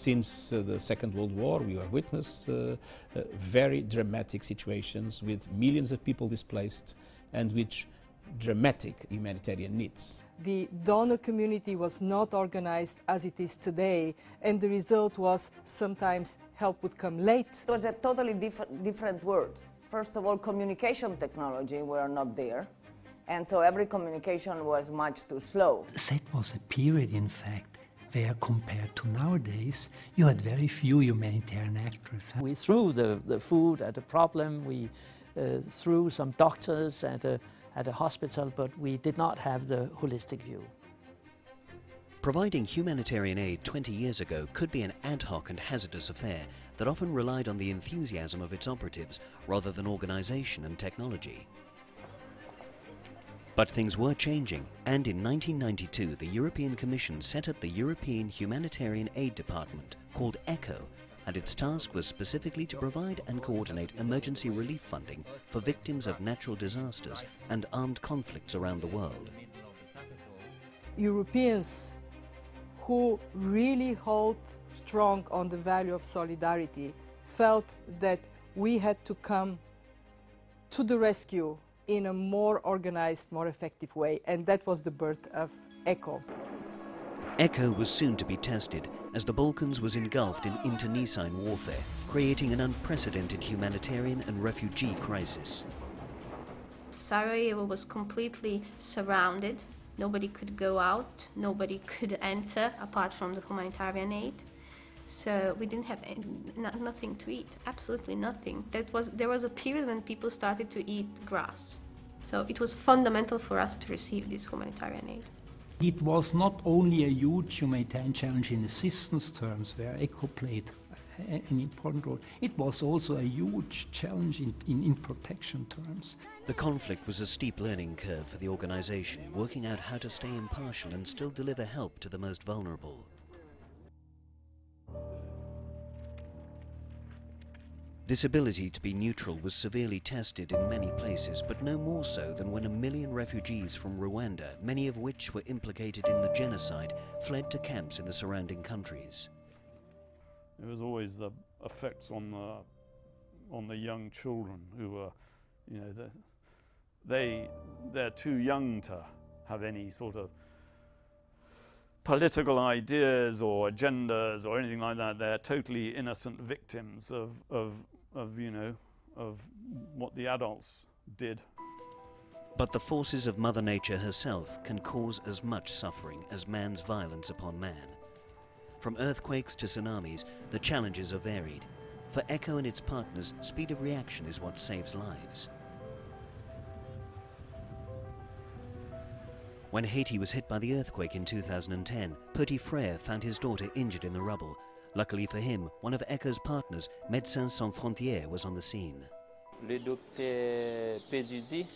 Since the Second World War, we have witnessed very dramatic situations with millions of people displaced and with dramatic humanitarian needs. The donor community was not organized as it is today, and the result was sometimes help would come late. It was a totally different world. First of all, communication technology were not there, and so every communication was much too slow. That was a period, in fact, where compared to nowadays, you had very few humanitarian actors. We threw the food at a problem, we threw some doctors at a hospital, but we did not have the holistic view. Providing humanitarian aid 20 years ago could be an ad hoc and hazardous affair that often relied on the enthusiasm of its operatives rather than organization and technology. But things were changing, and in 1992 the European Commission set up the European Humanitarian Aid Department, called ECHO, and its task was specifically to provide and coordinate emergency relief funding for victims of natural disasters and armed conflicts around the world. Europeans who really hold strong on the value of solidarity felt that we had to come to the rescue in a more organized, more effective way, and that was the birth of ECHO. ECHO was soon to be tested, as the Balkans was engulfed in internecine warfare, creating an unprecedented humanitarian and refugee crisis. Sarajevo was completely surrounded. Nobody could go out, nobody could enter apart from the humanitarian aid. So we didn't have nothing to eat, absolutely nothing. There was a period when people started to eat grass. So it was fundamental for us to receive this humanitarian aid. It was not only a huge humanitarian challenge in assistance terms, where ECHO played an important role, it was also a huge challenge in protection terms. The conflict was a steep learning curve for the organization, working out how to stay impartial and still deliver help to the most vulnerable. This ability to be neutral was severely tested in many places, but no more so than when 1 million refugees from Rwanda, many of which were implicated in the genocide, fled to camps in the surrounding countries. There was always the effects on the young children who were, you know, they're too young to have any sort of political ideas or agendas or anything like that. They're totally innocent victims of what the adults did. But the forces of Mother Nature herself can cause as much suffering as man's violence upon man. From earthquakes to tsunamis, the challenges are varied. For ECHO and its partners, speed of reaction is what saves lives. When Haiti was hit by the earthquake in 2010, Petit Frère found his daughter injured in the rubble. Luckily for him, one of ECHO's partners, Médecins Sans Frontières, was on the scene. Le docteur Pézuzi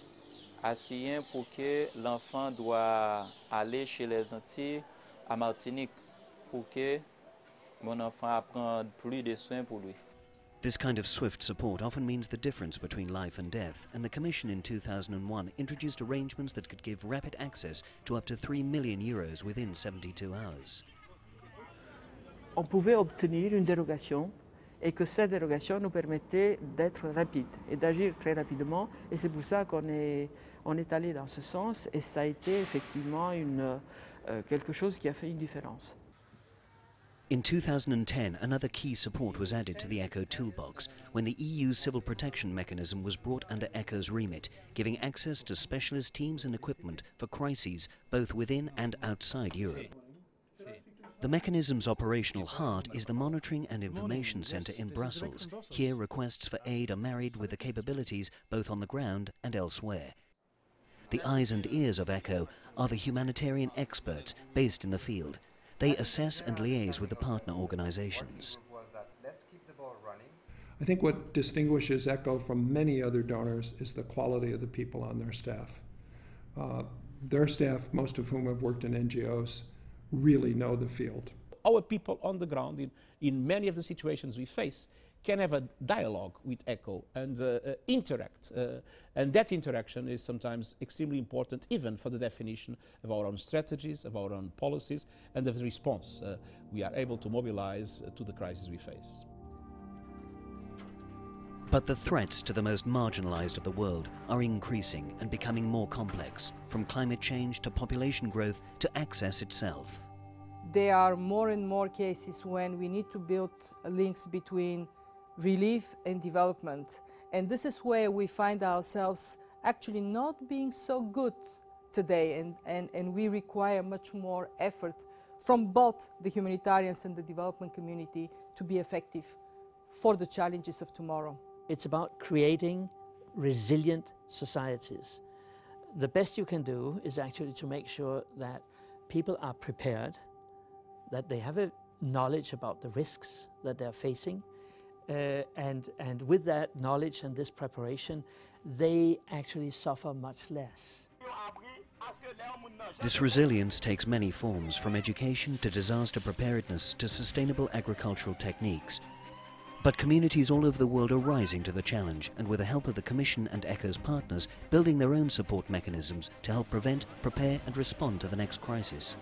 a signé pour que l'enfant doit aller chez les Antilles à Martinique pour que mon enfant apprenne plus de soins pour lui. This kind of swift support often means the difference between life and death, and the Commission in 2001 introduced arrangements that could give rapid access to up to €3 million within 72 hours. On pouvait obtenir une dérogation et que cette dérogation nous permettait d'être rapide et d'agir très rapidement, et c'est pour ça qu'on est allé dans ce sens, et ça a été effectivement quelque chose qui a fait une différence. In 2010, another key support was added to the ECHO toolbox when the EU's civil protection mechanism was brought under ECHO's remit, giving access to specialist teams and equipment for crises both within and outside Europe. The mechanism's operational heart is the Monitoring and Information Centre in Brussels. Here, requests for aid are married with the capabilities both on the ground and elsewhere. The eyes and ears of ECHO are the humanitarian experts based in the field. They assess and liaise with the partner organizations. I think what distinguishes ECHO from many other donors is the quality of the people on their staff. Their staff, most of whom have worked in NGOs, really know the field. Our people on the ground, in many of the situations we face, can have a dialogue with ECHO and interact. And that interaction is sometimes extremely important even for the definition of our own strategies, of our own policies, and of the response we are able to mobilize to the crisis we face. But the threats to the most marginalized of the world are increasing and becoming more complex, from climate change to population growth to access itself. There are more and more cases when we need to build links between relief and development. And this is where we find ourselves actually not being so good today, and we require much more effort from both the humanitarians and the development community to be effective for the challenges of tomorrow. It's about creating resilient societies. The best you can do is actually to make sure that people are prepared, that they have a knowledge about the risks that they're facing, and with that knowledge and this preparation, they actually suffer much less. This resilience takes many forms, from education to disaster preparedness to sustainable agricultural techniques. But communities all over the world are rising to the challenge, and with the help of the Commission and ECHO's partners, building their own support mechanisms to help prevent, prepare and respond to the next crisis.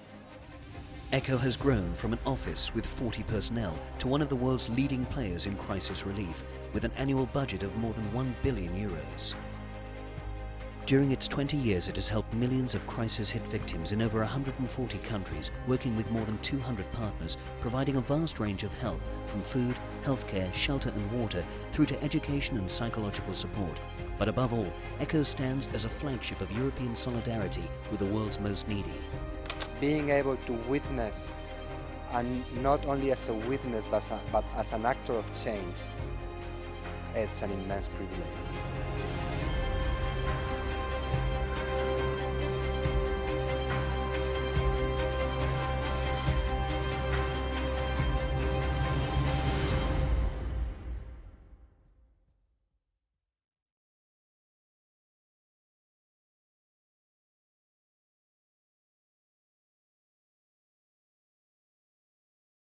ECHO has grown from an office with 40 personnel to one of the world's leading players in crisis relief, with an annual budget of more than €1 billion. During its 20 years, it has helped millions of crisis-hit victims in over 140 countries, working with more than 200 partners, providing a vast range of help, from food, healthcare, shelter and water, through to education and psychological support. But above all, ECHO stands as a flagship of European solidarity with the world's most needy. Being able to witness, and not only as a witness, but as an actor of change, it's an immense privilege.